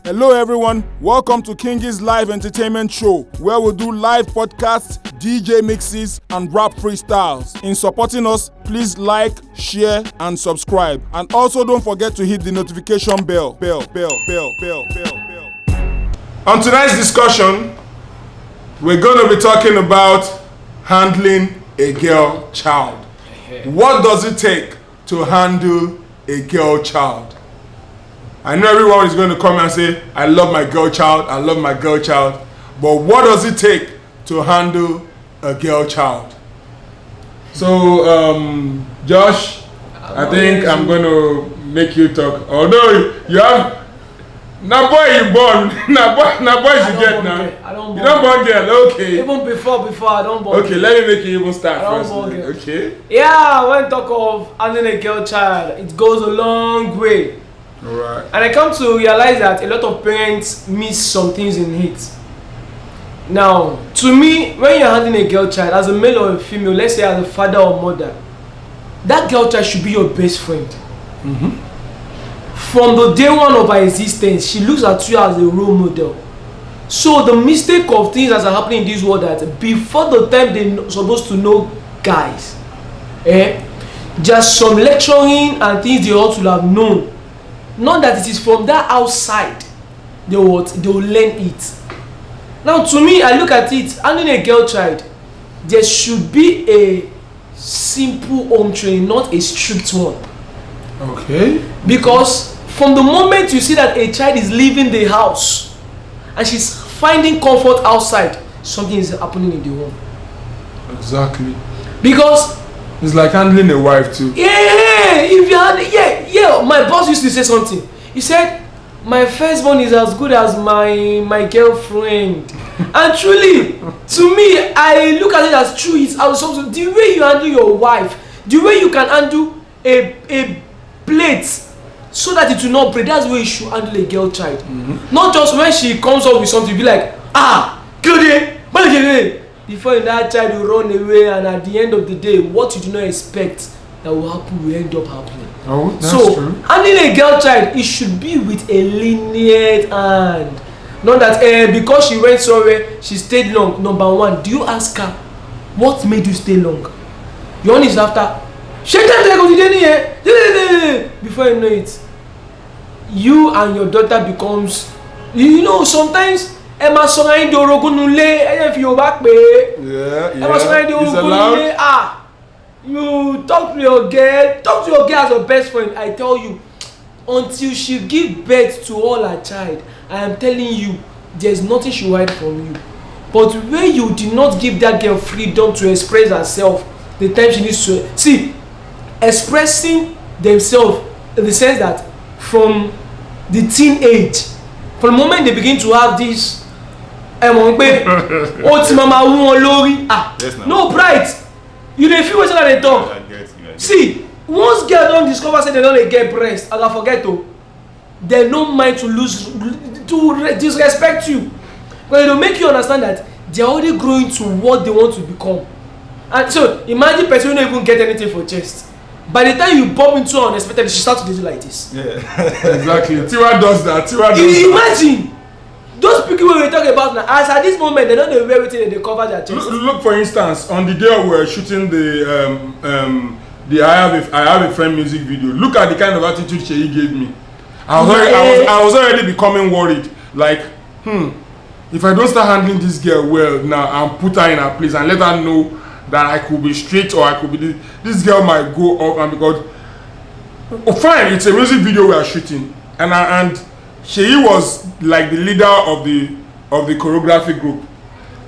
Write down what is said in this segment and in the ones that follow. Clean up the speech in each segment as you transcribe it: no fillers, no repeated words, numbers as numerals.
Hello everyone, welcome to KINGIE'S live entertainment show where we do live podcasts, DJ mixes and rap freestyles. In supporting us, please like, share and subscribe. And also don't forget to hit the notification bell. On tonight's discussion, we're going to be talking about handling a girl child. What does it take to handle a girl child? I know everyone is going to come and say, I love my girl child, I love my girl child. But what does it take to handle a girl child? So, Josh, I think I'm going to make you talk. Although you have, now boy you born, now boy you get now. You don't born girl, okay. Even before I don't born. Okay, let me make you even start first. Okay. Yeah, when talk of having a girl child, it goes a long way. Right. And I come to realize that a lot of parents miss some things in it. Now, to me, when you're having a girl child, as a male or a female, let's say as a father or mother, that girl child should be your best friend. From the day one of her existence, she looks at you as a role model. So the mistake of things that are happening in this world, that before the time they're supposed to know guys, just some lecturing and things they ought to have known. Not that it is from that outside they will learn it. Now to me, I look at it, handling a girl child, there should be a simple home training, not a strict one. Okay. Because from the moment you see that a child is leaving the house and she's finding comfort outside, something is happening in the home. Exactly. Because it's like handling a wife too. If you had, my boss used to say something. He said, my firstborn is as good as my girlfriend. And truly, to me, I look at it as true. It's also the way you handle your wife, the way you can handle a plate so that it will not break. That's the way you should handle a girl child. Not just when she comes up with something, be like, before that child will run away, and at the end of the day, what you do not expect that will happen will end up happening. Oh, that's true. Handling a girl child, it should be with a lenient hand. Not that because she went somewhere, she stayed long. Number one, do you ask her what made you stay long? Your one is after. Before you know it, you and your daughter becomes, sometimes. Emma Songain do Rogunule, if you back pay. Emma Songain do Rogunule. You talk to your girl as your best friend. I tell you, until she give birth to all her child, I am telling you, there's nothing she will hide from you. But when you did not give that girl freedom to express herself, the time she needs to see, expressing themselves in the sense that from the teenage, from the moment they begin to have this. No pride. You dey feel wetin I dey talk. See, once girl don discover say they don't get breast, and I forget to, they no mind to disrespect you. But it will make you understand that they are already growing to what they want to become. And so imagine person who don't even get anything for chest. By the time you bump into her unexpectedly, she starts to do like this. Yeah, exactly. Tiwa does that. Imagine. Those people we talk about now, as at this moment, they don't know everything, they cover their chest. Look, for instance, on the day we were shooting the I have a friend music video. Look at the kind of attitude Sheyi gave me. I was already becoming worried. Like, if I don't start handling this girl well now and put her in her place and let her know that I could be straight or I could be this girl might go up, and because fine, it's a music video we are shooting, and Sheyi was like the leader of the choreography group,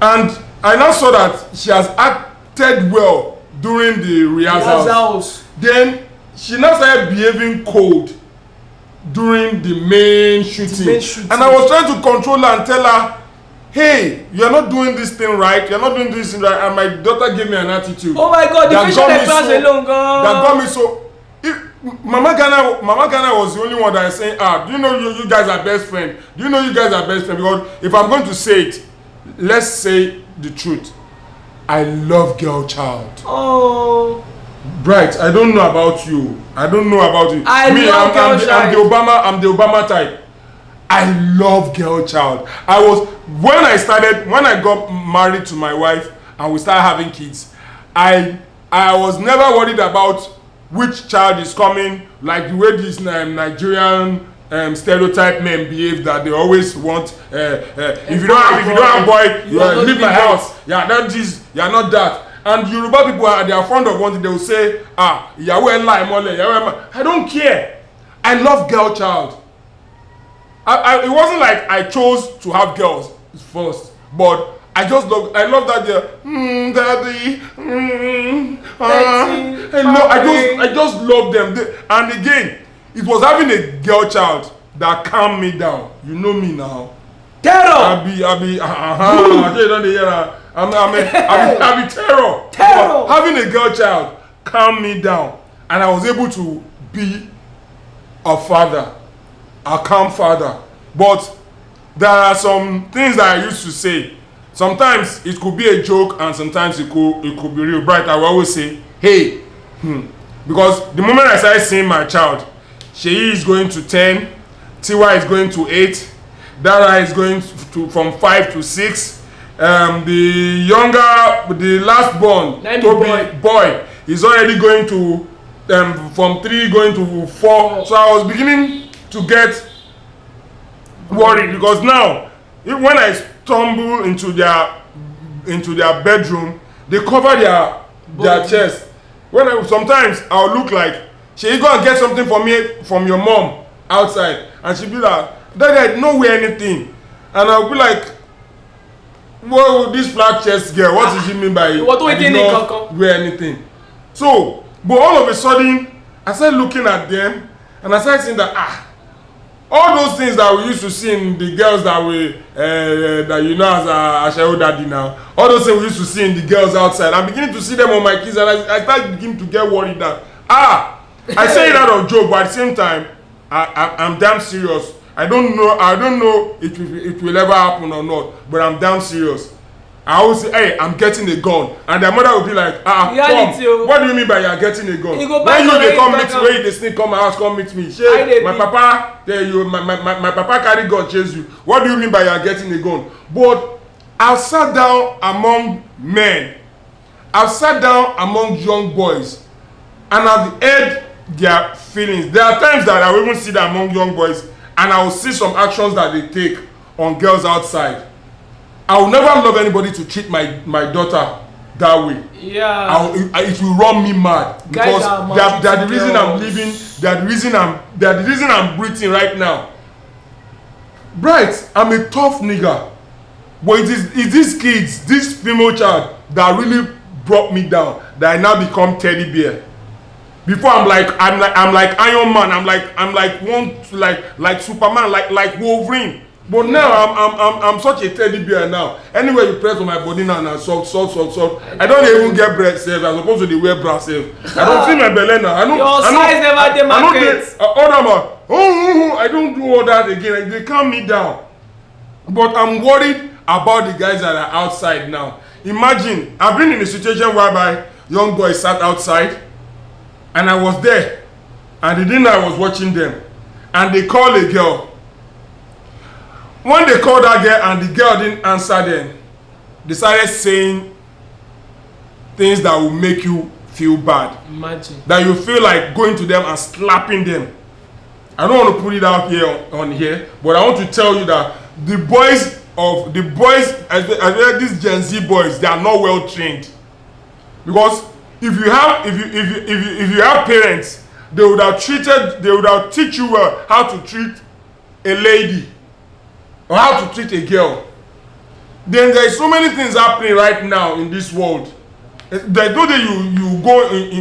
and I now saw that she has acted well during the rehearsals. Then she now started behaving cold during the main shooting. And I was trying to control her and tell her, hey, you're not doing this thing right, you're not doing this thing right. And my daughter gave me an attitude. Oh my God, the facial expression alone, God. That got me so. Mama Ghana was the only one that is saying, do you know you guys are best friends? Do you know you guys are best friends? Because if I'm going to say it, let's say the truth. I love girl child. Oh. Bright, I don't know about you. I don't know about you. I'm the Obama type. I love girl child. When I got married to my wife and we started having kids, I was never worried about which child is coming, like the way these Nigerian stereotype men behave, that they always want if you don't have boy, leave my house. Yeah, not this, yeah, not that. And Yoruba people they are fond of one thing. They will say, I don't care. I love girl child. It wasn't like I chose to have girls first, but I love that daddy, I just love them. And again, it was having a girl child that calmed me down. You know me now. Terror. I be terror. Terror. Having a girl child calmed me down, and I was able to be a father, a calm father. But there are some things that I used to say. Sometimes it could be a joke, and sometimes it could be real. Bright, I will always say, hey, because the moment I started seeing my child, Sheyi is going to 10, Tiwa is going to 8, Dara is going to from 5 to 6. The last born, Toby boy, is already going to from 3 going to 4. So I was beginning to get worried, because now when I stumble into their bedroom, they cover their chest. Sometimes I'll look like, she go and get something for me from your mom outside, and she'll be like, Daddy, I don't wear anything. And I'll be like, well, this flat chest girl, what does she mean by it? I did not wear anything. So, but all of a sudden, I started looking at them, and I started saying that, all those things that we used to see in the girls that as Ashawo daddy now, all those things we used to see in the girls outside, I'm beginning to see them on my kids, and I started beginning to get worried that, I say it out of joke, but at the same time, I'm damn serious. I don't know if it will ever happen or not, but I'm damn serious. I always say, hey, I'm getting a gun. And their mother will be like, Tom, what do you mean by you're getting a gun? When they come meet me, when they sneak come my house, come meet me. My papa carry gun, chase you. What do you mean by you're getting a gun? But I've sat down among men. I've sat down among young boys. And I've heard their feelings. There are times that I will even see that among young boys, and I will see some actions that they take on girls outside. I will never love anybody to treat my daughter that way. Yeah. It will run me mad, because they're the reason I'm living. They're the reason I'm breathing right now. Bright, I'm a tough nigga, but it is these kids, this female child, that really brought me down. That I now become teddy bear. Before I'm like Iron Man. I'm like Superman, like Wolverine. But now I'm such a teddy bear now. Anywhere you press on my body now, and soft. I don't even get breast self. I'm supposed to wear bra self. I don't feel my belly now. Your size never demarcates. I don't do all that again. They calm me down. But I'm worried about the guys that are outside now. Imagine, I've been in a situation whereby young boys sat outside, and I was there, and they didn't know I was watching them, and they called a girl. When they called that girl and the girl didn't answer them, they started saying things that will make you feel bad. Imagine. That you feel like going to them and slapping them. I don't want to put it out here on here, but I want to tell you that the boys, as well these Gen Z boys, they are not well trained. Because if you have parents, they would have teach you how to treat a lady or how to treat a girl. Then there is so many things happening right now in this world. The other day you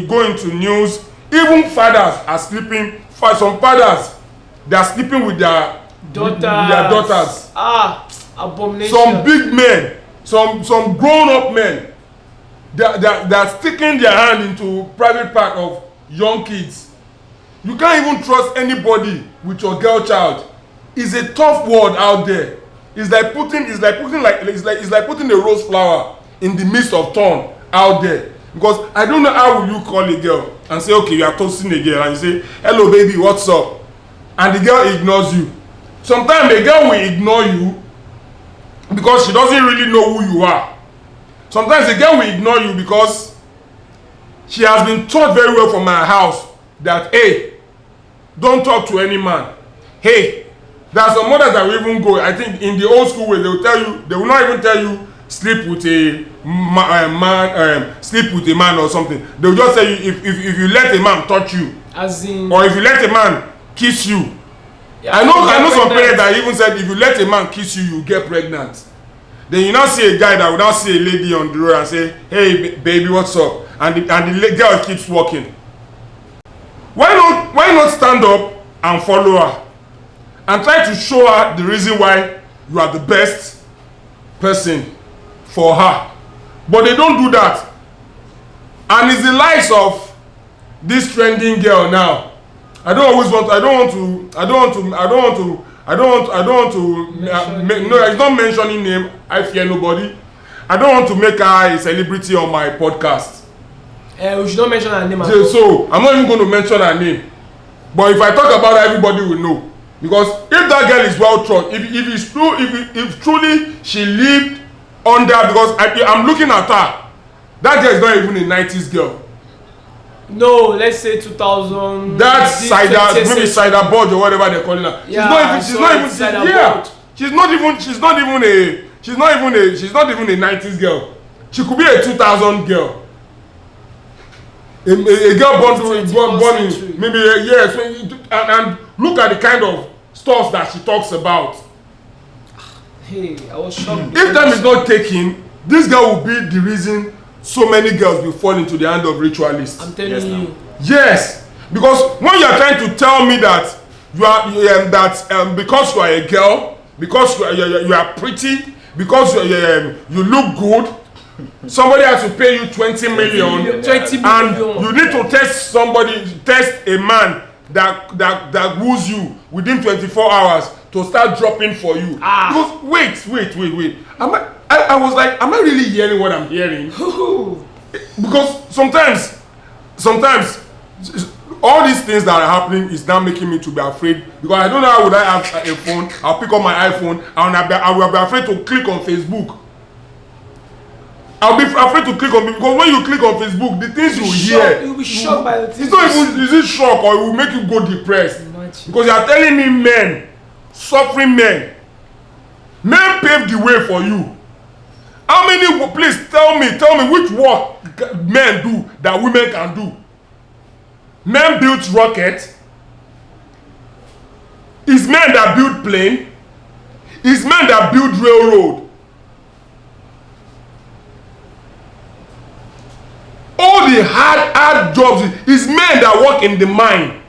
go into news, even fathers are sleeping. Some fathers, they are sleeping with their daughters. Abomination. Some big men, some grown-up men, they are sticking their hand into private part of young kids. You can't even trust anybody with your girl child. It's a tough world out there. It's like putting a rose flower in the midst of thorn out there. Because I don't know how will you call a girl and say, okay, you are toasting a girl, and you say, hello baby, what's up? And the girl ignores you. sometimes a girl will ignore you because she doesn't really know who you are. Sometimes a girl will ignore you because she has been taught very well from my house that, hey, don't talk to any man. Hey, there are some mothers that will even go, I think in the old school way, they will tell you, they will not even tell you sleep with a man, sleep with a man or something. They will just tell you if you let a man touch you, as in, or if you let a man kiss you. Yeah, I know some parents that even said if you let a man kiss you, you get pregnant. Then you now see a guy that will now see a lady on the road and say, hey baby, what's up? And the girl keeps walking. Why not stand up and follow her and try to show her the reason why you are the best person for her? But they don't do that. And it's the likes of this trending girl now. I don't want to no, it's not mentioning name. I fear nobody. I don't want to make her a celebrity on my podcast. We should not mention her name. So I'm not even going to mention her name. But if I talk about her, everybody will know. Because if that girl is well taught, if it's true, if truly she lived under, because I'm looking at her, that girl is not even a 90s girl. No, let's say 2000. That maybe cider budge or whatever they're calling her. Yeah, she's not even a 90s girl. She could be a 2000 girl. A girl born in maybe yes, and look at the kind of stuff that she talks about. Hey, I was shocked. If time is not taken, this girl will be the reason so many girls will fall into the hand of ritualists. I'm telling you. Yes, because when you are trying to tell me that because you are a girl, because you are pretty, because you look good, somebody has to pay you 20 million, and you need to test a man that woos you within 24 hours to start dropping for you. Because wait. I was like, am I really hearing what I'm hearing? Because sometimes all these things that are happening is now making me to be afraid, because I don't know how would I have a phone. I'll pick up my iPhone and I will be afraid to click on Facebook. I'll be afraid to click on it, because when you click on Facebook, the things you hear, you'll be shocked by the things. It's not even, is it shock, or it will make you go depressed? Imagine. Because you are telling me men, suffering men paved the way for you. How many, please tell me which work men do that women can do? Men built rockets. It's men that build plane. It's men that build railroad. All the hard jobs is men that work in the mine.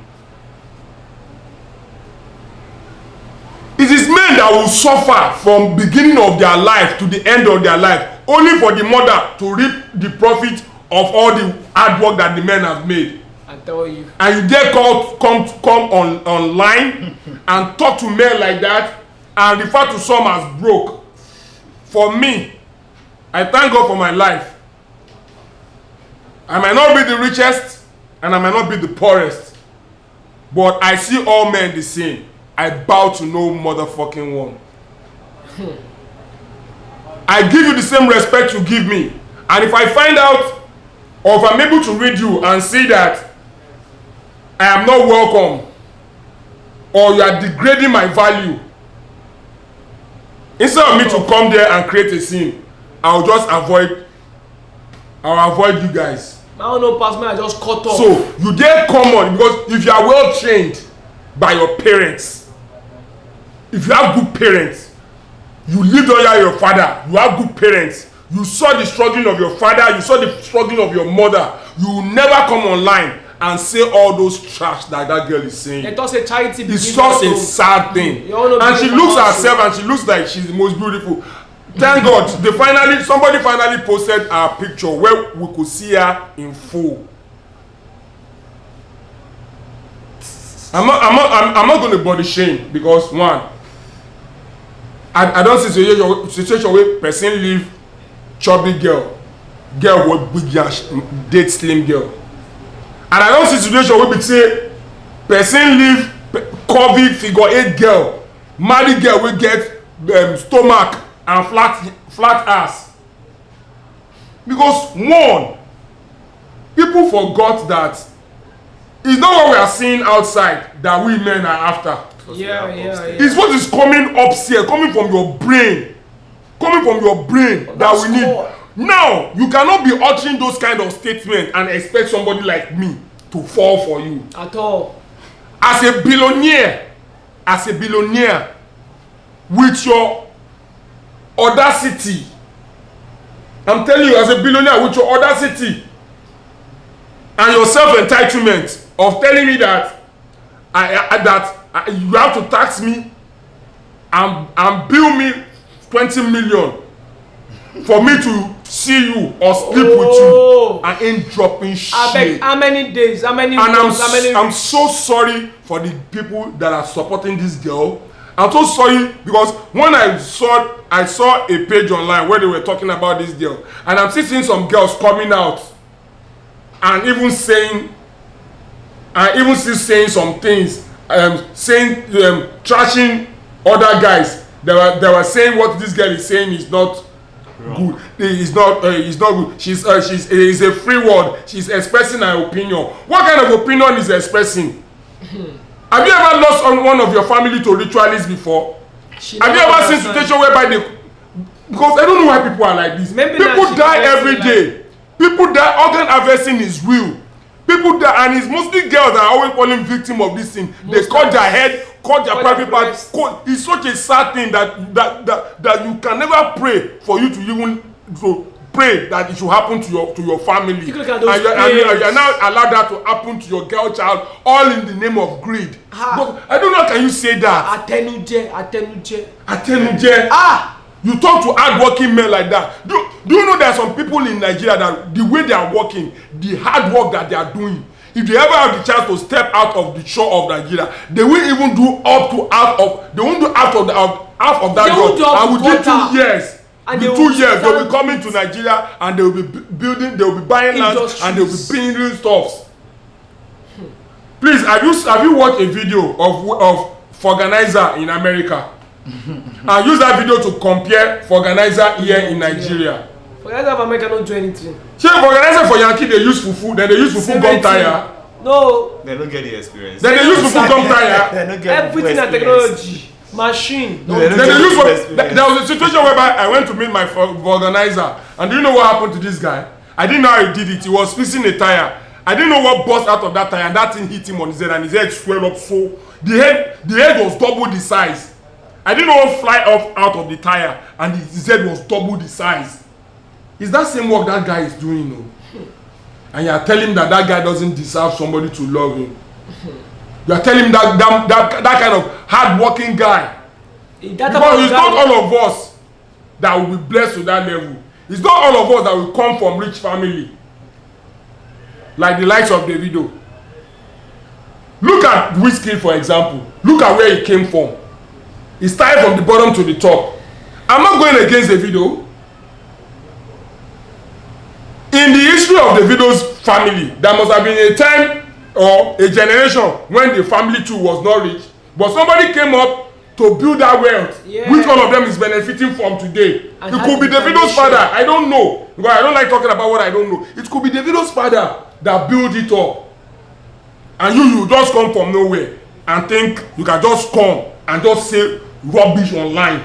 It is men that will suffer from beginning of their life to the end of their life, only for the mother to reap the profit of all the hard work that the men have made. I tell you. And you dare come online and talk to men like that and refer to some as broke. For me, I thank God for my life. I might not be the richest and I might not be the poorest, but I see all men the same. I bow to no motherfucking one. I give you the same respect you give me. And if I find out, or if I'm able to read you and see that I am not welcome, or you are degrading my value, instead of me to come there and create a scene, I'll avoid you guys. I don't know, past me, I just cut off. So you dare come on, because if you are well trained by your parents, if you have good parents, you lived under your father, you have good parents, you saw the struggling of your father, you saw the struggling of your mother, you will never come online and say all those trash that girl is saying. Let us say charity. It's just a sad thing. And she looks at herself and she looks like she's the most beautiful. Thank God, somebody finally posted a picture where we could see her in full. I'm not going to body shame, because one, I don't see situation where person leave chubby girl with big ass date slim girl, and I don't see situation where be say person leave curvy figure 8 girl marry girl wey get stomach and flat ass. Because one, people forgot that it's not what we are seeing outside that we men are after. Yeah. It's what is coming upstairs, coming from your brain. That we need. Now, you cannot be uttering those kind of statements and expect somebody like me to fall for you. At all. As a billionaire, with your audacity, I'm telling you, as a billionaire with your audacity and your self-entitlement of telling me that you have to tax me and bill me 20 million for me to see you or sleep with you, and ain't dropping shit. How many days? How many months? How many I'm so sorry for the people that are supporting this girl. I'm so sorry because when I saw a page online where they were talking about this girl, and I'm seeing some girls coming out and even saying some things, trashing other guys. They were saying what this girl is saying is not good. It's not good. She's a free word. She's expressing her opinion. What kind of opinion is expressing? Have you ever lost one of your family to ritualists before? Have you ever seen situation whereby because I don't know why people are like this. People die every day. People die. Organ harvesting is real. People die, and it's mostly girls that are always falling victim of this thing. They cut their head, cut their private parts. It's such a sad thing that you can never pray for you to even pray that it should happen to your family. And you're now allowed that to happen to your girl child, all in the name of greed. But I don't know how can you say that. Atenuje. You talk to hardworking men like that. Do you know there are some people in Nigeria that the way they are working, the hard work that they are doing, if they ever have the chance to step out of the shore of Nigeria, they will even do half of that job. And within 2 years, they'll be coming to Nigeria and they will be building, they will be buying land and they will be building stuff. Please, have you watched a video of Forganizer in America? And use that video to compare Forganizer here in Nigeria. Forganizer of America don't do anything. Forganizer for Yankee, they use fufu, then they use fufu gum tire. No. They don't get the experience. Then they use fufu gum tire. Everything and technology. Machine. Then they use there was a situation whereby I went to meet my Forganizer, and do you know what happened to this guy? I didn't know how he did it. He was fixing a tire. I didn't know what burst out of that tire, and that thing hit him on his head, and his head swelled up so the head was double the size. I didn't know what fly off out of the tire, and his head was double the size. Is that same work that guy is doing? No? And you are telling him that guy doesn't deserve somebody to love him. You are telling him that kind of hard-working guy. Because it's not all of us that will be blessed to that level. It's not all of us that will come from rich family. Like the likes of Davido. Look at Wizkid, for example. Look at where he came from. He started from the bottom to the top. I'm not going against Davido. In the history of Davido's family, there must have been a time or a generation when the family too was not rich. But somebody came up to build that wealth, which all of them is benefiting from today. It could be Davido's father. I don't know. Because I don't like talking about what I don't know. It could be Davido's father that built it up. And you just come from nowhere and think you can just come and just say rubbish online.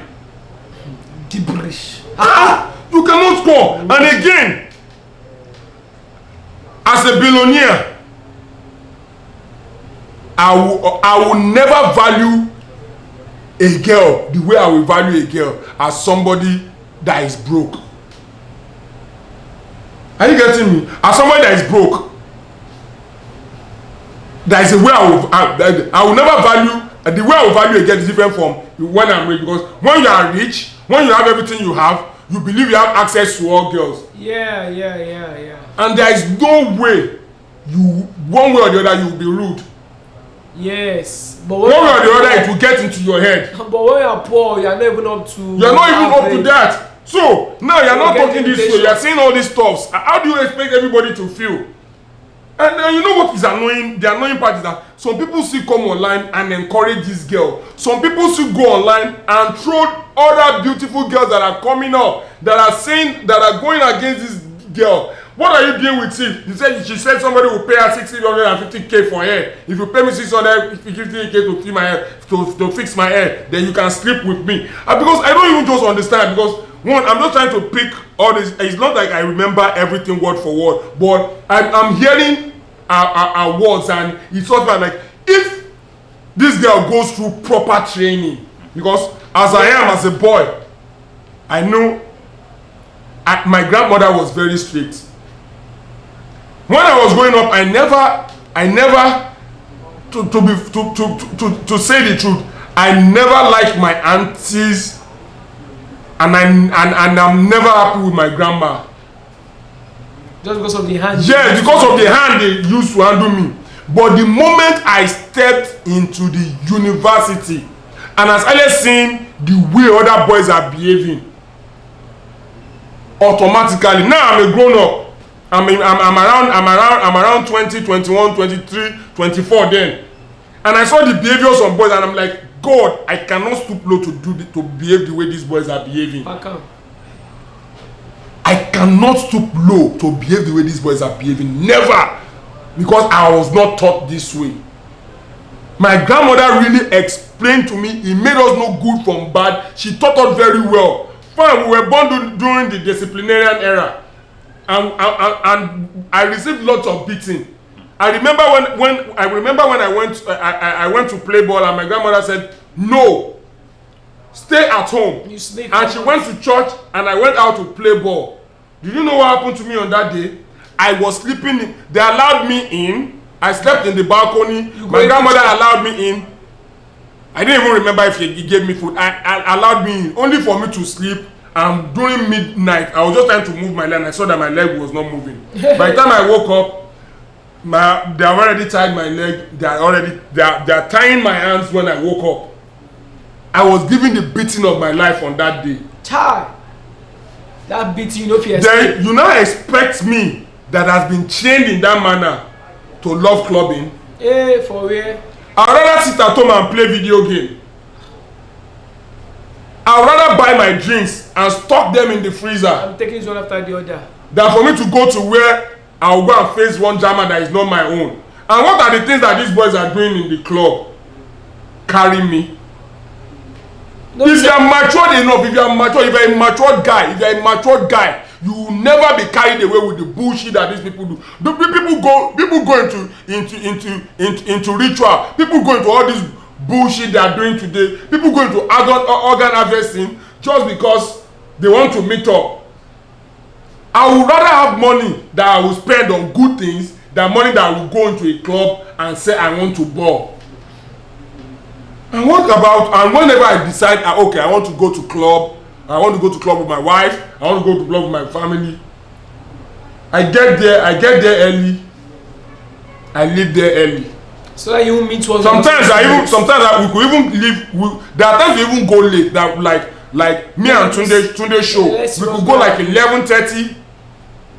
Gibberish. You cannot come. And again, as a billionaire, I will never value a girl the way I will value a girl as somebody that is broke. Are you getting me? As somebody that is broke, there is a way I will never value. The way I will value a girl is different from when I'm rich, because when you are rich, when you have everything you have, you believe you have access to all girls. Yeah. And there is no way one way or the other you will be rude. Yes, but one way or the other it will get into your head. But when you are poor, you are not even up to. You are not even up to that. So now you are not talking this way. You are saying all these stuffs. How do you expect everybody to feel? And you know what is annoying? The annoying part is that some people still come online and encourage this girl. Some people still go online and throw other beautiful girls that are coming up, that are going against this girl. What are you doing with it? She said somebody will pay her 650k for hair. If you pay me 650k to fix my hair, to fix my hair, then you can sleep with me. And because I don't even just understand, because one, I'm not trying to pick all this. It's not like I remember everything word for word, but I'm hearing our words, and it's sort of like, if this girl goes through proper training, because as I am as a boy, I know my grandmother was very strict. When I was growing up, I never to say the truth, I never liked my aunties, and I'm never happy with my grandma. Just because of the hand. Yeah, because of the hand they used to handle me. But the moment I stepped into the university, and I started seeing the way other boys are behaving, automatically, now I'm a grown up. I'm around 20, 21, 23, 24 then. And I saw the behavior of some boys, and I'm like, God, I cannot stoop low to behave the way these boys are behaving. I cannot stoop low to behave the way these boys are behaving. Never. Because I was not taught this way. My grandmother really explained to me, it made us know good from bad. She taught us very well. Fine, we were born during the disciplinarian era. And I received lots of beating. I remember when I went to play ball, and my grandmother said, no, stay at home. And she went to church, and I went out to play ball. Did you know what happened to me on that day? I was sleeping. They allowed me in. I slept in the balcony. My grandmother allowed me in. I didn't even remember if he gave me food. I allowed me in, only for me to sleep. And during midnight, I was just trying to move my leg, and I saw that my leg was not moving. By the time I woke up, they have already tied my leg. They are tying my hands when I woke up. I was given the beating of my life on that day. Child, that beating, you know, then you now expect me that has been trained in that manner to love clubbing? Hey, for real? I'd rather sit at home and play video game. I'd rather buy my drinks and stock them in the freezer. I'm taking one after the other. Than for me to go to where I'll go and face one German that is not my own. And what are the things that these boys are doing in the club? Carry me. No, if you are matured enough, if you are a matured guy, you will never be carried away with the bullshit that these people do. People go into ritual. People go into all this bullshit they are doing today. People go into organ harvesting just because they want to meet up. I would rather have money that I will spend on good things than money that I will go into a club and say I want to ball. And whenever I decide, okay, I want to go to club, I want to go to club with my wife, I want to go to club with my family, I get there early, I leave there early. So that you meet one. Sometimes we could even leave. There are times we even go late. That like me and Tunde show. We could go like 11:30.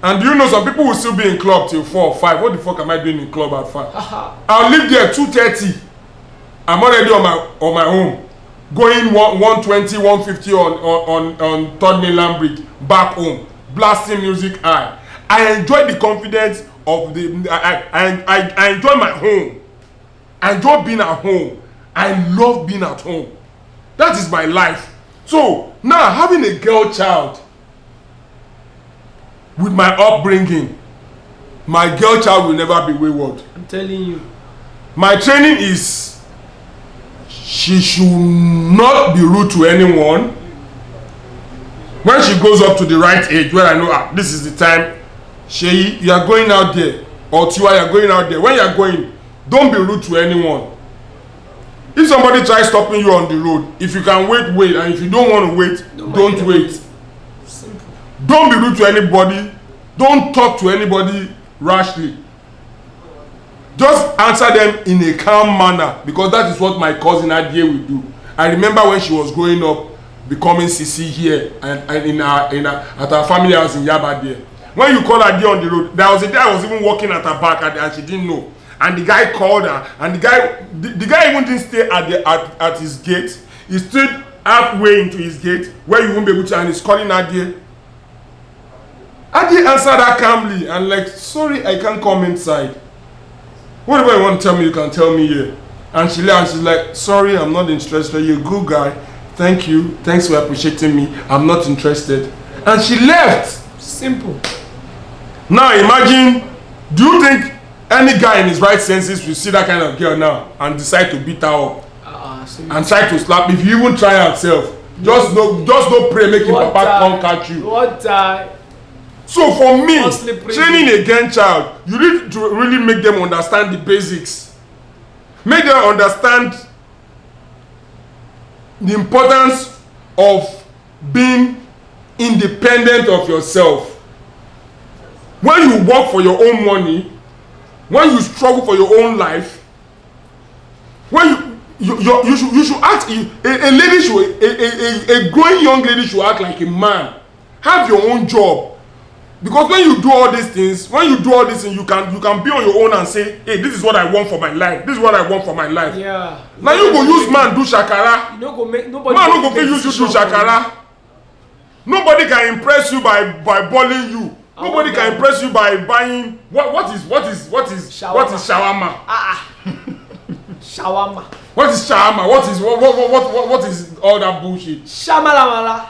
And do you know some people will still be in club till 4 or 5? What the fuck am I doing in club at 5? I'll leave there 2:30. I'm already on my home, going 120, 150 on Third Mainland Bridge back home, blasting music high. I enjoy the confidence of the. I enjoy my home. I enjoy being at home. I love being at home. That is my life. So now having a girl child, with my upbringing, my girl child will never be wayward. I'm telling you. My training is she should not be rude to anyone. When she goes up to the right age, where I know this is the time, Sheyi, you are going out there, or Tiwa, you are going out there. When you are going, don't be rude to anyone. If somebody tries stopping you on the road, if you can wait, and if you don't want to wait, don't wait. Simple. Don't be rude to anybody. Don't talk to anybody rashly. Just answer them in a calm manner, because that is what my cousin Adie will do. I remember when she was growing up, becoming CC here and at our family house in Yaba there. when you call her there on the road, there was a day I was even walking at her back and she didn't know. And the guy called her, and the guy even didn't stay at his gate. He stood halfway into his gate where you won't be able to, and he's calling Adi. Adi answered her calmly and like, sorry, I can't come inside. Whatever you want to tell me, you can tell me here. And she left, and she's like, sorry, I'm not interested. You're a good guy. Thank you. Thanks for appreciating me. I'm not interested. And she left. Simple. Now imagine, do you think any guy in his right senses will see that kind of girl now and decide to beat her up and try to slap? If you even try herself, just no pray make him papa come catch you. So for me, training a girl child, you need to really make them understand the basics. Make them understand the importance of being independent of yourself. When you work for your own money, when you struggle for your own life, when you should act, a lady should, a growing young lady should act like a man. Have your own job. Because when you do all these things, you can be on your own and say, hey, this is what I want for my life. This is what I want for my life. Yeah. Now you go use man do shakara. You no go make nobody. Man no go use you do shakara. Nobody can impress you by balling you. Nobody can impress you by buying what is shawarma? Shawarma. What is shawarma? What is all that bullshit? Shamalamala.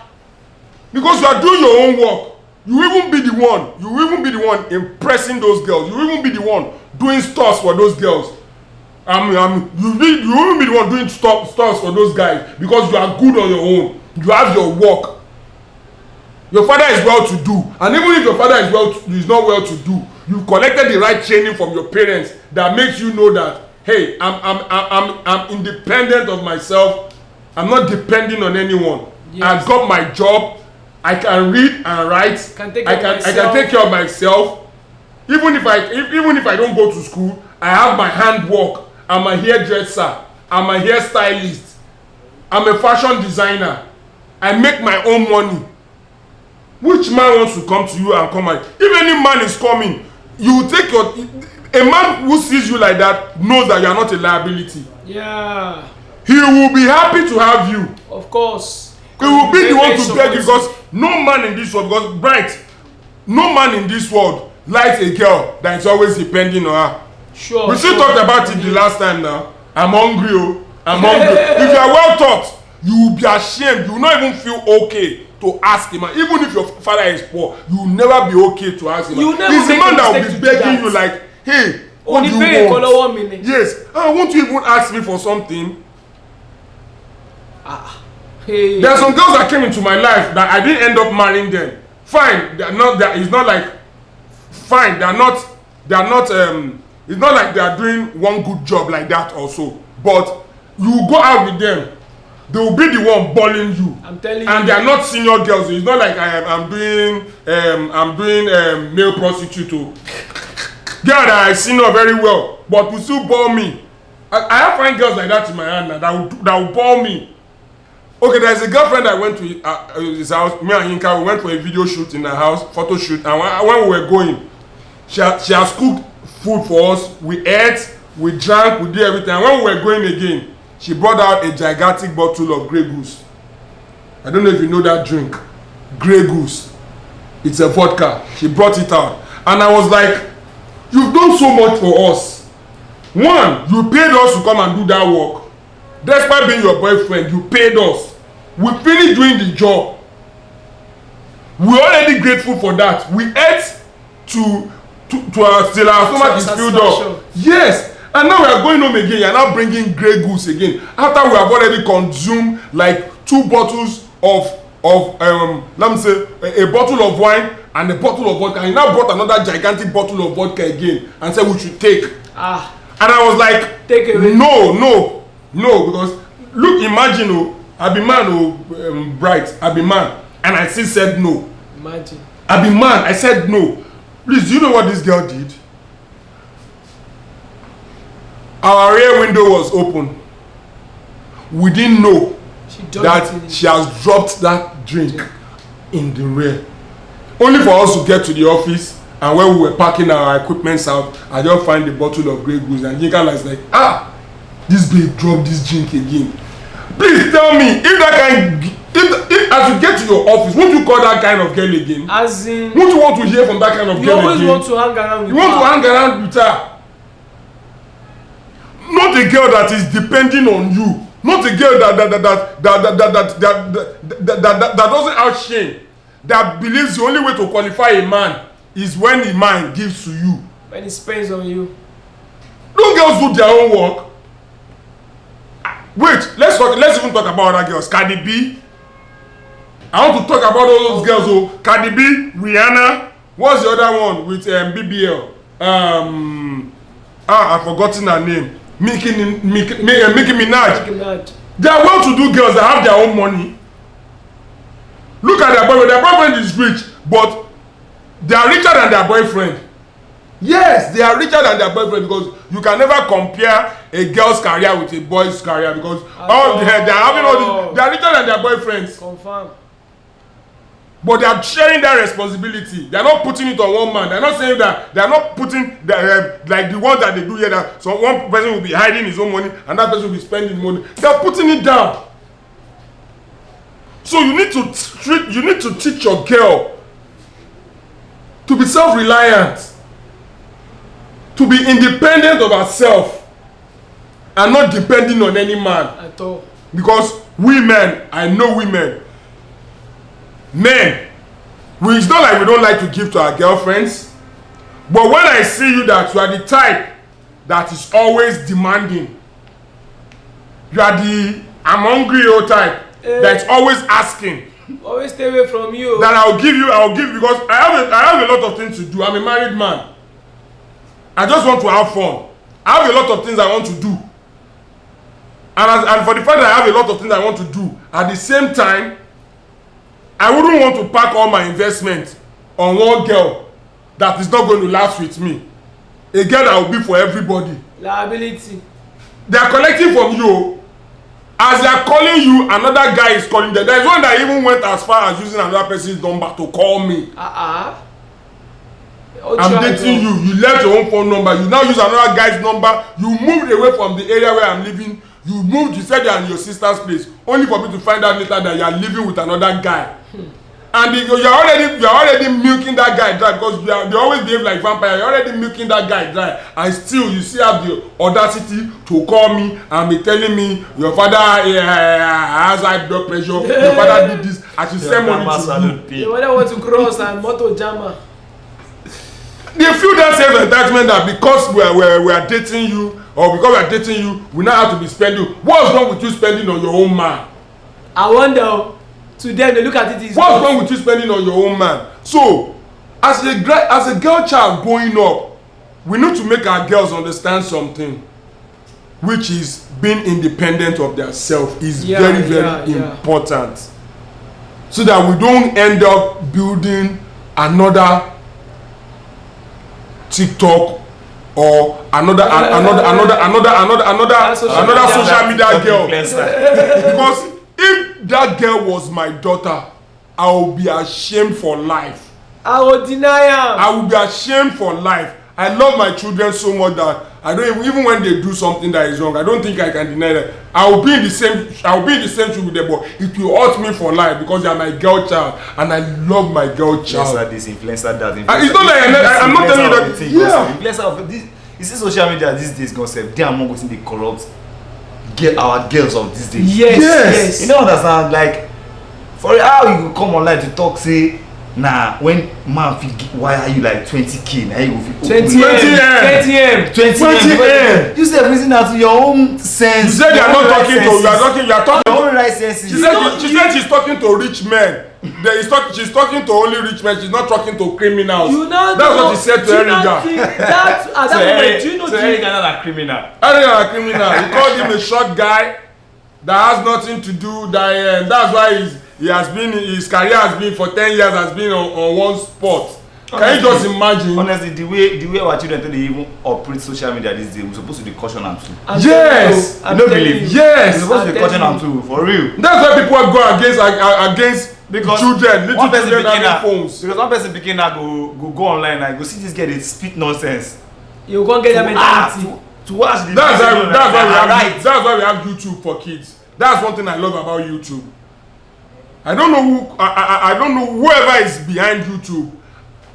Because you are doing your own work. You even be the one impressing those girls. You even be the one doing stores for those girls. You even be the one doing stores for those guys because you are good on your own. You have your work. Your father is well to do, and even if your father is not well to do, you collected the right training from your parents that makes you know that, hey, I'm independent of myself. I'm not depending on anyone. Yes. I've got my job. I can read and write. I can take care of myself. Even if I don't go to school, I have my handwork. I'm a hairdresser. I'm a hairstylist. I'm a fashion designer. I make my own money. Which man wants to come to you and come out? If any man is coming, you take your. A man who sees you like that knows that you are not a liability. Yeah. He will be happy to have you. Of course. He will be the one to beg you because no man in this world, because Bright, no man in this world likes a girl that is always depending on her. Sure. We still talked about it the last time now. I'm hungry, oh. I'm hungry. If you are well taught, you will be ashamed. You will not even feel okay to ask him. Even if your father is poor, you will never be okay to ask him. He's the man that will be begging you like, hey, what do you want? Yes. Won't you even ask me for something? Hey. There are some girls that came into my life that I didn't end up marrying them. Fine, they're not. It's not like. Fine, they're not. It's not like they are doing one good job like that also. But you go out with them, they will be the one bullying you. I'm telling you. And they are not senior girls. It's not like I'm doing male prostitute. Girl that I senior very well, but will still ball me. I have fine girls like that in my hand now that will ball me. Okay, there's a girlfriend I went to his house. Me and Yinka, we went for a video shoot in her house, photo shoot. And when we were going, she has cooked food for us. We ate, we drank, we did everything. And when we were going again, she brought out a gigantic bottle of Grey Goose. I don't know if you know that drink. Grey Goose. It's a vodka. She brought it out. And I was like, you've done so much for us. One, you paid us to come and do that work. Despite being your boyfriend, you paid us. We finished doing the job. We're already grateful for that. We ate to our till our stomach is filled up. Yes. And now we are going home again. You're now bringing Grey Goose again. After we have already consumed like 2 bottles of let me say a bottle of wine and a bottle of vodka. And you now brought another gigantic bottle of vodka again and said we should take. And I was like, take away. No, because look, imagine, I be man, Bright, I be man, and I still said no. Imagine. I be man, I said no. Please, do you know what this girl did? Our rear window was open. We didn't know that she has dropped that drink in the rear. Only for us to get to the office, and when we were packing our equipment out, I just find the bottle of Grey Goose, and Yinka was like, this babe dropped this drink again. Please tell me, if that kind, if as you get to your office, won't you call that kind of girl again? As in, won't you want to hear from that kind of girl again? You always want to hang around with her. You want to hang around with her. Not a girl that is depending on you. Not a girl that doesn't have shame. That believes the only way to qualify a man is when the man gives to you. When he spends on you. Don't girls do their own work? Wait, let's even talk about other girls. Cardi B. I want to talk about all those girls. Oh, Cardi B, Rihanna. What's the other one with BBL? I've forgotten her name. Nicki Minaj. They are well-to-do girls that have their own money. Look at their boyfriend. Their boyfriend is rich, but they are richer than their boyfriend. Yes, they are richer than their boyfriend, because you can never compare a girl's career with a boy's career, because they are having all this. They are richer than their boyfriends. Confirm. But they are sharing that responsibility. They are not putting it on one man. They are not saying that. They are not putting like the ones that they do here. That so one person will be hiding his own money and that person will be spending money. They are putting it down. So you need to teach your girl to be self-reliant, to be independent of herself, and not depending on any man. At all. Because women, I know women. Men, it's not like we don't like to give to our girlfriends, but when I see you that you are the type that is always demanding, you are the I'm hungry type that's always asking. Always stay away from you. That I'll give because I have a lot of things to do. I'm a married man. I just want to have fun. I have a lot of things I want to do. And for the fact that I have a lot of things I want to do, at the same time, I wouldn't want to pack all my investment on one girl that is not going to last with me. A girl that will be for everybody. Liability. They are collecting from you. As they are calling you, another guy is calling them. There is one that even went as far as using another person's number to call me. I'm dating you. You left your own phone number. You now use another guy's number. You moved away from the area where I'm living. You moved, you said you are in your sister's place, only for me to find out later that you are living with another guy. And you are already milking that guy dry, because they always behave like vampire. You're already milking that guy dry, and still you still have the audacity to call me and be telling me your father has high blood pressure, your father did this, I should send money to you. Your father want to cross and motor jammer. They feel that self-entitlement that because we are dating you, or because we are dating you, we now have to be spending. What's wrong with you spending on your own man? I wonder, to them they look at it as what's wrong with you spending on your own man? So as a girl child growing up, we need to make our girls understand something, which is being independent of their self is very important, so that we don't end up building another TikTok or another social media girl. Because if that girl was my daughter, I will be ashamed for life. I will deny her. I will be ashamed for life. I love my children so much that I don't even when they do something that is wrong, I don't think I can deny that. I will be in the same shoe with them, but it will hurt me for life because they are my girl child and I love my girl child. Influencer that. It's not like I'm not telling you that. Influencer of this. You see social media these days concept. They are more going to corrupt. Get our girls of these days. Yes. You don't understand, like for how you come online to talk, say nah, when man why are you like 20k? Now you will 20M. You said reason that to your own sense. You said you are not talking to. You are talking. Your own right senses. She said she's talking to rich men. She's talking to only rich men. She's not talking to criminals. That's what she said to Eriga. Do you know Eriga not a criminal? Eriga a criminal. He called him a short guy that has nothing to do. That's why his career has been for 10 years has been on one spot. Can you just imagine? Honestly, the way our children they even operate social media these days, we're supposed to be caution them too. Yes, I don't believe. Yes, we're supposed to be caution them too, for real. That's why people go against because children, little one person children begin having phones. because one person begin now go online like go see this girl dey spit nonsense. You can't get that mentality. To watch the That's video, why we have YouTube for kids. That's one thing I love about YouTube. I don't know I don't know whoever is behind YouTube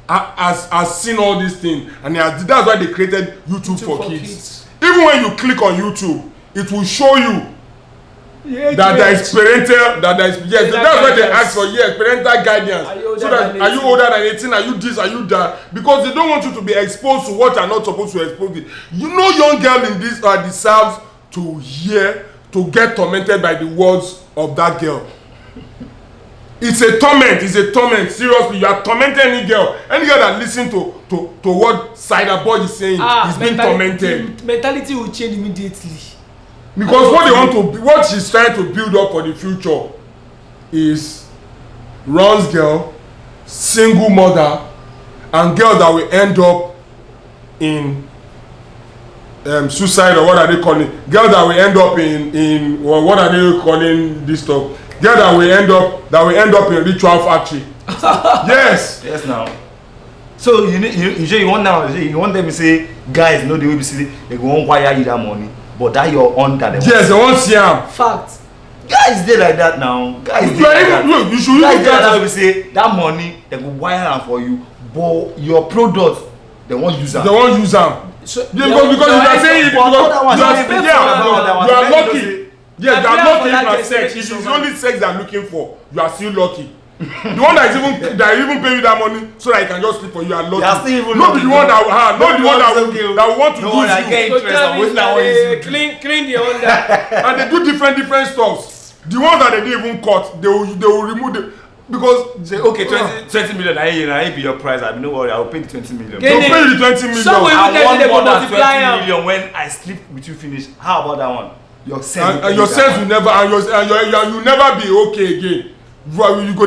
has seen all these things, and that's why they created YouTube for kids. Even when you click on YouTube, it will show you that there is parental, that's why they ask for parental guidance. So that are you older than 18? Are you this? Are you that? Because they don't want you to be exposed to what you're not supposed to expose it. You know, young girl in this deserves to get tormented by the words of that girl. It's a torment. Seriously, you are tormenting any girl that listen to what Cider Boy is saying. He's being tormented. Mentality will change immediately. Because what she's trying to build up for the future is Ron's girl, single mother, and girls that will end up in suicide, or what are they calling? Girls that will end up in what are they calling this stuff? Girls that will end up in ritual factory. Yes. Yes, now. So you want them to say, guys, no, they will be saying they go on wire you that money, but that you're on that. Yes, they won't see him. Fact. Guys, they like that now. Guys, they like that. Look, you should guys, that will say that money they go wire them for you, but your product they won't use them. They won't use them. So, because you are saying it because you are lucky. Yes, you are lucky if sex. It is only sex they are looking for. You are still lucky. The one that even pay you that money so that he can just sleep for you are lucky. Not the one that will want to use you. Clean the under. And they do different stuff. The ones that they didn't even cut, they will remove the because say okay 20 million I be your price. I mean, no worry, I will pay the 20 million. They'll pay you the 20 million. I want more than 20 million when I sleep with you finish. How about that one? Your sense and your sense will never and you never be okay again. You go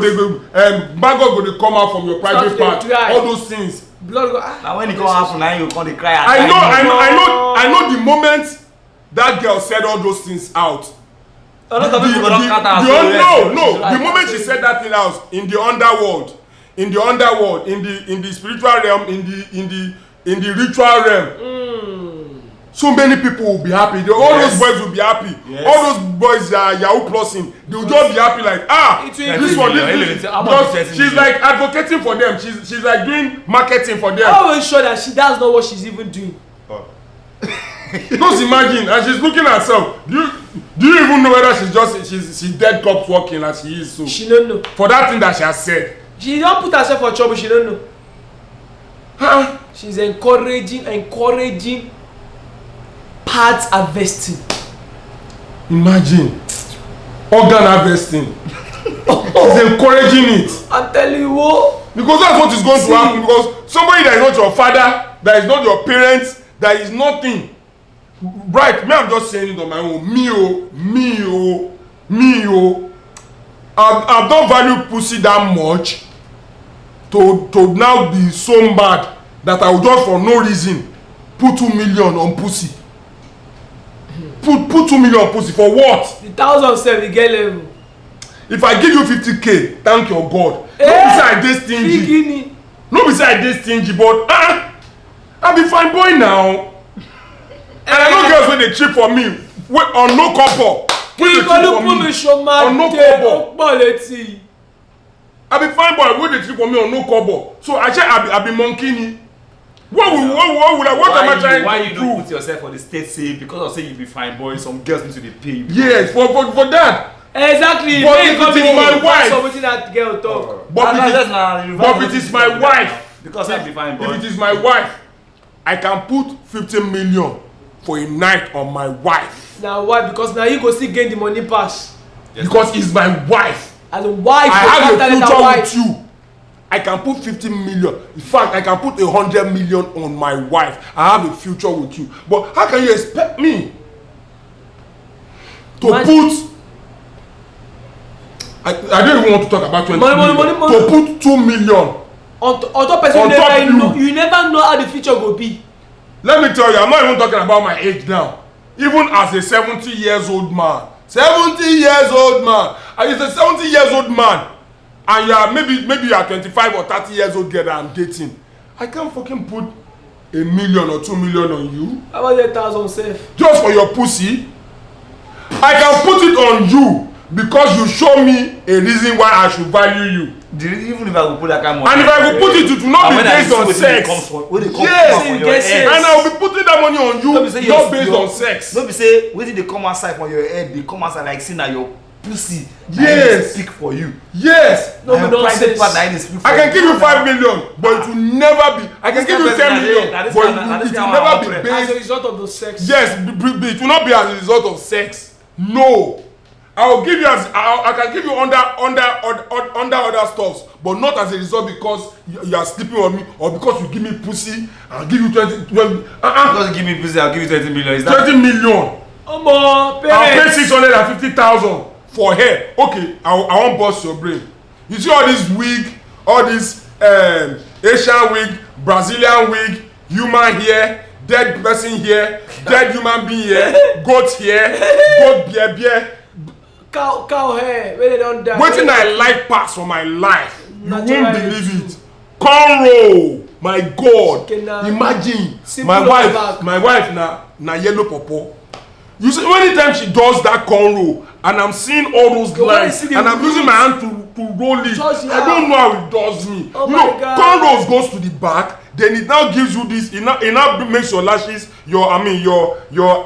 maggot go dey come out from your private part. All those things. Blood go. Now when it come happen, now you come dey cry. I know the moment that girl said all those things out. The moment she said that thing out in the underworld, in the spiritual realm, in the ritual realm, so many people will be happy. All those boys will be happy. Yes. All those boys Yahoo Plusing, they will just be happy like this one. Because she's like advocating for them. She's like doing marketing for them. I'm always sure that that's not what she's even doing. Just imagine, and she's looking at herself. Do you even know whether she's dead cops walking as she is? So she don't know. For that thing that she has said. She don't put herself for trouble, she don't know. Huh? She's encouraging parts harvesting. Imagine. Organ harvesting. She's encouraging it. I'm telling you what. Because that's what is going to happen. Because somebody that is not your father, that is not your parents, that is nothing. Right, me, I'm just saying it on my own. I don't value pussy that much to now be so mad that I will just for no reason put 2 million on pussy. Put 2 million on pussy for what? The 1,000 you get level. If I give you 50K, thank your God. No be say I dey stingy. No be say I dey stingy, but I be fine boy now. And I know girls when they cheap for me on no couple. When they cheap for me on no couple. I be fine boy when they cheap for me on no couple. So I say I be monkey. What am I trying to prove? Why you don't put yourself on the state say because of say you be fine boy, some girls need to dey pay you. Yes, for that. Exactly. But if it is my wife. That girl talk. But if it is my wife. Because I be fine boy. If it is my wife, I can put 15 million for a night on my wife. Now why? Because now you go still gain the money pass. Yes, because it's my wife. As a wife, I have a future with you. I can put 15 million. In fact, I can put 100 million on my wife. I have a future with you. But how can you expect me to put? I don't even want to talk about 20 million. To put 2 million on top person you never know how the future will be. Let me tell you, I'm not even talking about my age now. Even as a 70 years old man. 70 years old man. As a 70 years old man, and you are maybe you are 25 or 30 years old girl that I'm dating, I can't fucking put $1 million or $2 million on you. How about 1,000 safe? Just for your pussy. I can put it on you because you show me a reason why I should value you. Even if I will put that kind of money. And if I will put it, it will not be based on sex. Yes, and I will be putting that money on you, not based on sex. No be say wetin dey come outside from your head, dey come outside like say na your pussy. Yes. Speak for you. Yes. No, we don't say. I can give you 5 million, but it will never be. I can give you 10 million, but it will never be based as a result of the sex. Yes, it will not be as a result of sex. No. I will give you I can give you under other stuffs, but not as a result because you are sleeping on me or because you give me pussy. I'll give you 20. Just give me pussy. I'll give you 20 million. Is that 20 million? I'll pay 650,000 for hair. Okay, I won't bust your brain. You see all this wig, all this Asian wig, Brazilian wig, human hair, dead person hair, dead human being hair, goat hair, goat beer. Cow hair when they don't die. Wetin I like pass for my life, you won't believe it. Cornrow, my God, imagine my wife na yellow pawpaw. You see, anytime she does that cornrow, and I'm seeing all those lines, and I'm using my hand to roll it, I don't know how it does me. Oh you know, cornrows goes to the back, then it now gives you this. It now makes your lashes, your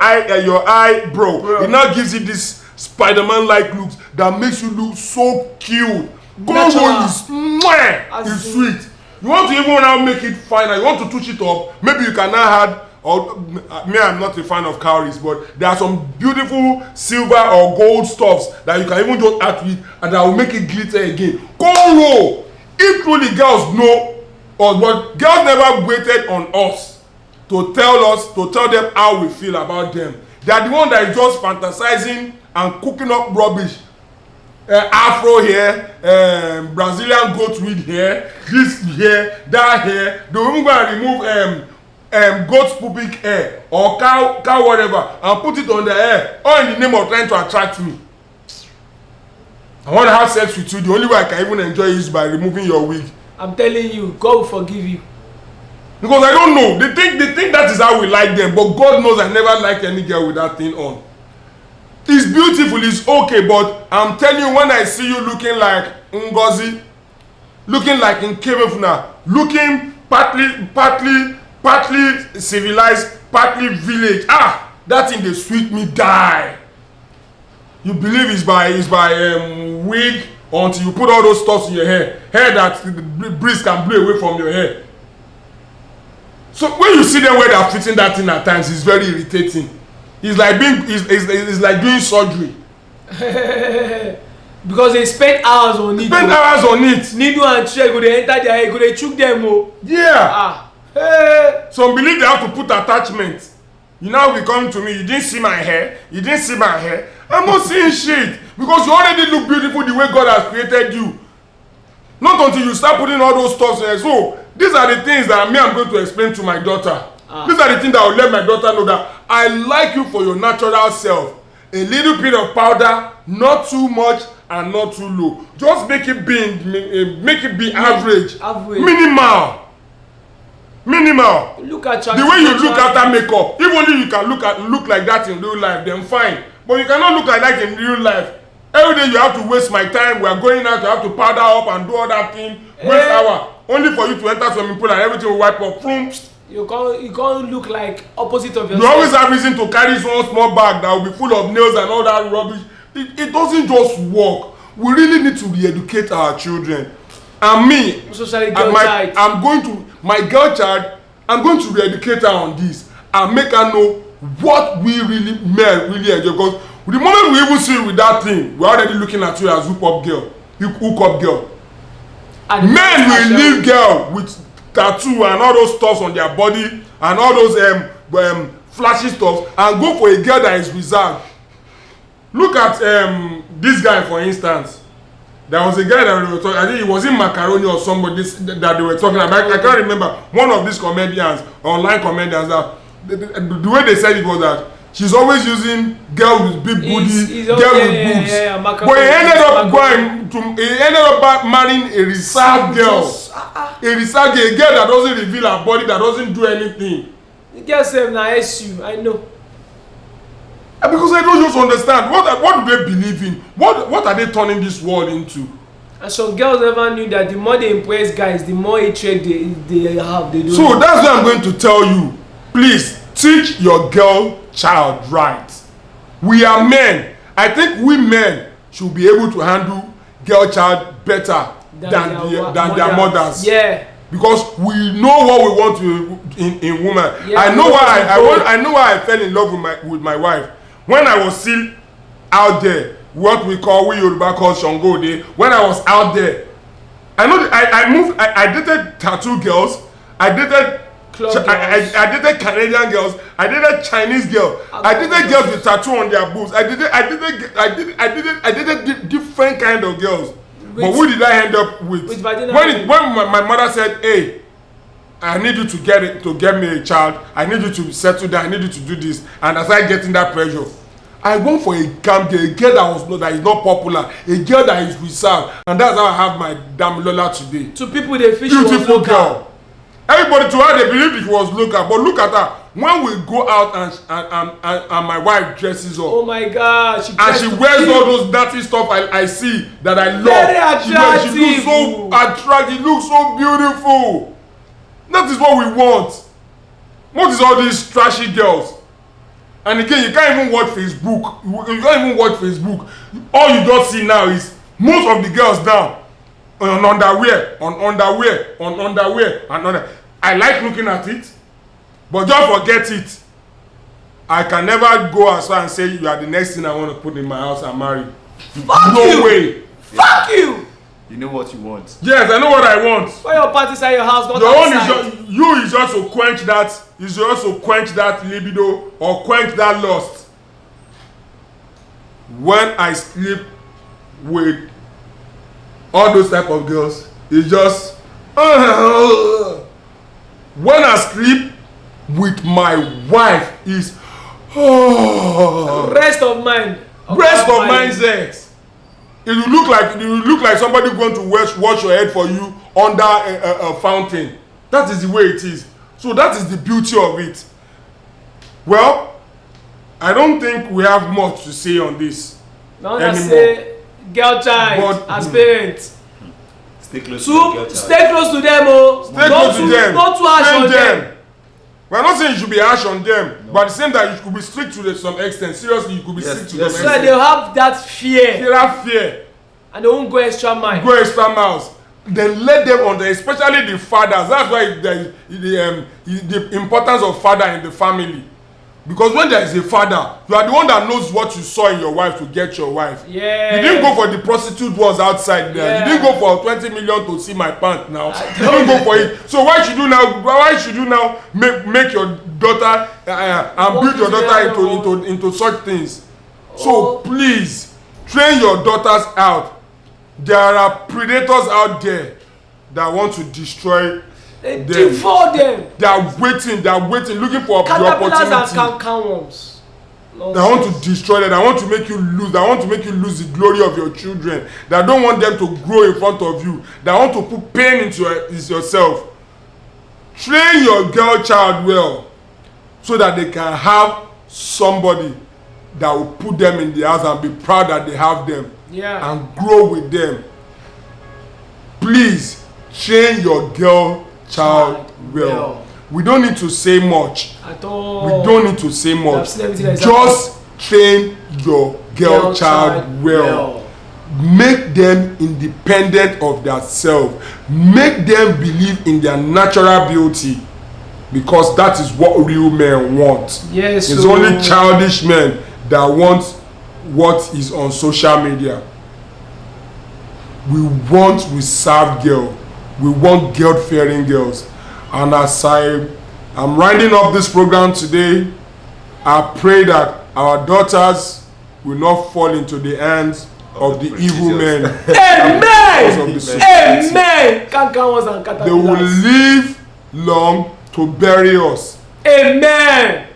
eyebrow. It now gives you this Spider-Man-like looks that makes you look so cute. Cornrow is sweet. You want to even now make it finer. You want to touch it up. Maybe you can now add. Or me, I'm not a fan of cowries, but there are some beautiful silver or gold stuffs that you can even just add to it, and that will make it glitter again. Cornrow. If truly girls know us, but girls never waited on us to tell them how we feel about them. They are the one that is just fantasizing and cooking up rubbish. Afro hair, Brazilian goat weed hair, this hair, that hair. They will even go and remove goat pooping hair or cow whatever and put it on their hair, all in the name of trying to attract me. I want to have sex with you. The only way I can even enjoy it is by removing your wig. I'm telling you, God will forgive you. Because I don't know. They think that is how we like them, but God knows I never liked any girl with that thing on. It's beautiful, it's okay, but I'm telling you, when I see you looking like Ngozi, looking like Nkebefuna, looking partly civilized, partly village, that thing they sweet me die. You believe it's by wig until you put all those stuffs in your hair that the breeze can blow away from your hair. So when you see them where they are fitting that thing at times, it's very irritating. It's like doing surgery. Because they spend hours on it. Needle and thread go dey enter their hair, go dey chook them o. Yeah. Some believe they have to put attachment. You now be coming to me, you didn't see my hair. I'm not seeing shit because you already look beautiful the way God has created you. Not until you start putting all those stuff in. So these are the things that I'm going to explain to my daughter. These are the things that will let my daughter know that I like you for your natural self. A little bit of powder, not too much and not too low. Just make it be average. Minimal. Look at the way you look after makeup. If only you can look like that in real life, then fine. But you cannot look like that in real life. Every day you have to waste my time. We are going out, you have to powder up and do all that thing. Waste hour. Only for you to enter swimming pool and everything will wipe up. You can't look like opposite of yourself. You always have reason to carry one small bag that will be full of nails and all that rubbish. It doesn't just work. We really need to re-educate our children. And me, my girl child, I'm going to re-educate her on this and make her know what we really enjoy. Because the moment we even see you with that thing, we're already looking at you as hook-up girl. Men will leave girl with tattoo and all those stuffs on their body and all those flashy stuff and go for a girl that is reserved. Look at this guy, for instance. There was a guy that we were talking, I think it was in Macaroni or somebody that they were talking about. I can't remember. One of these comedians, online comedians, that the way they said it was that she's always using girl with big booty, girl with boobs. But he ended up marrying a reserved girl. A reserved girl, a girl that doesn't reveal her body, that doesn't do anything. The girl said, "Na SU, I know." Because I don't just understand what do they believe in? What are they turning this world into? And some girls never knew that the more they impress guys, the more hatred they have. They don't so know. That's why I'm going to tell you, please teach your girl child right. We are men. I think we men should be able to handle girl child better than their mothers. Yeah. Because we know what we want in women. Yeah, I know why I fell in love with my wife. When I was still out there, what we Yoruba call Shongode, when I was out there, I know I dated tattoo girls, I dated Canadian girls, I dated Chinese girls, I dated girls with tattoo on their boobs, I dated different kind of girls. But who did I end up with? When my mother said, "Hey, I need you to get me a child. I need you to settle down. I need you to do this," and as I getting that pressure, I went for a camp girl, a girl that is not popular, a girl that is reserved, and that's how I have my damn Lola today. To people they fish beautiful girl. Everybody to her they believed it was local, but look at her. When we go out and my wife dresses up. Oh my God! She wears all those dirty stuff I see that I love. Very attractive. She looks so attractive. She looks so beautiful. That is what we want. What is all these trashy girls? And again, you can't even watch Facebook. You can't even watch Facebook. All you just see now is most of the girls now on underwear. I like looking at it, but just forget it. I can never go as far and say you are the next thing I want to put in my house and marry. Fuck you! No way. Fuck you! You know what you want. Yes, I know what I want. Why your parties at your house, not your outside? Own is just to quench that. Is just to quench that libido or quench that lust. When I sleep with all those type of girls, it's just when I sleep with my wife is rest of mind. Rest of mind sex. It will look like somebody going to wash your head for you under a fountain. That is the way it is. So that is the beauty of it. Well, I don't think we have much to say on this anymore. Say girl child as parents. Stay close to them. Stay close to them, oh. Stay close to them. Not too harsh on them. We are not saying you should be harsh on them, but at the same time you could be strict to some extent. Seriously, you could be strict to some extent. So they have that fear. They have fear. And they won't go extra mile. Go extra miles. Then let them under, especially the fathers. That's why the importance of father in the family. Because when there is a father, you are the one that knows what you saw in your wife to get your wife. Yeah. You didn't go for the prostitute ones outside there. Yeah. You didn't go for 20 million to see my pant now. You didn't go for it. So why should you now make your daughter and build your daughter into such things? So please train your daughters out. There are predators out there that want to destroy them. Devour them. They are waiting, looking for the opportunity. Caterpillars and canworms. They want to destroy them. They want to make you lose. They want to make you lose the glory of your children. They don't want them to grow in front of you. They want to put pain into yourself. Train your girl child well so that they can have somebody that will put them in the house and be proud that they have them. Yeah. And grow with them. Please train your girl child well. We don't need to say much at all. We don't need to say much. Just train your girl child well. Make them independent of themselves. Make them believe in their natural beauty, because that is what real men want. Yes. It's only childish men that want what is on social media. We want reserved girl. We want God-fearing girls. And as I'm rounding up this program today, I pray that our daughters will not fall into the hands of the evil men. Amen. Amen. They will live long to bury us. Amen.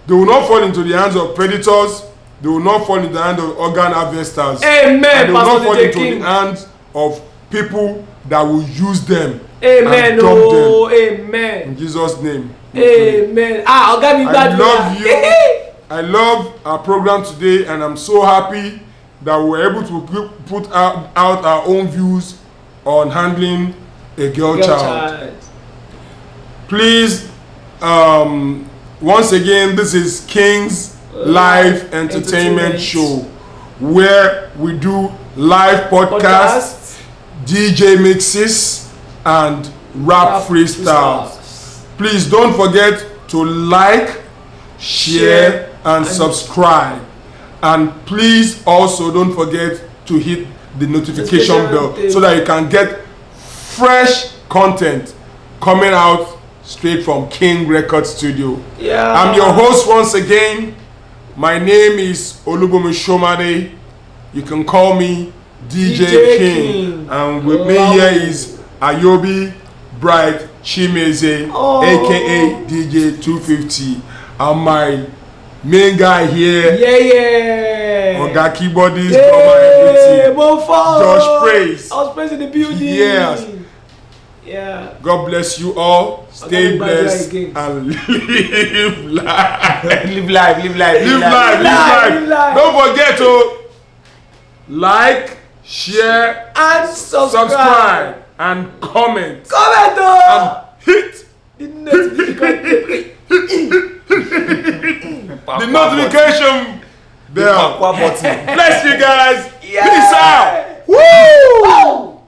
They will not fall into the hands of predators. They will not fall into the hands of organ harvesters. Amen. And they will not Pastor fall DJ into King. the hands of people that will use them. Amen. And dump Oh, them. amen. In Jesus' name. Amen. Ah, Oga mi I gbadura. love you. I love our program today, and I'm so happy that we were able to put out our own views on handling a girl child. Please, once again, this is King's Live Entertainment Show, where we do live podcasts, DJ mixes, and rap freestyles. Please don't forget to like, share, and subscribe. And please also don't forget to hit the notification bell so that you can get fresh content coming out straight from King Record Studio. Yeah. I'm your host once again. My name is Olubumi Shomade. You can call me DJ King. And with me here is Ayobi Bright Chimeze, aka DJ 250. And my main guy here, Oga Keyboardist, everything. Josh Praise. I was praising the building. Yes. Yeah. God bless you all. Stay blessed and live life. Live life. Live life. Don't forget to like, share, and subscribe and comment. Comment And hit the notification. the notification bell. Bless you guys. Yeah. Peace out. Woo!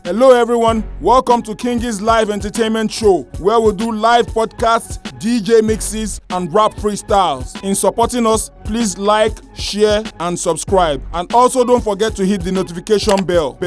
Hello everyone, welcome to KINGIE'S Live Entertainment Show, where we do live podcasts, DJ mixes, and rap freestyles. In supporting us, please like, share, and subscribe. And also don't forget to hit the notification bell.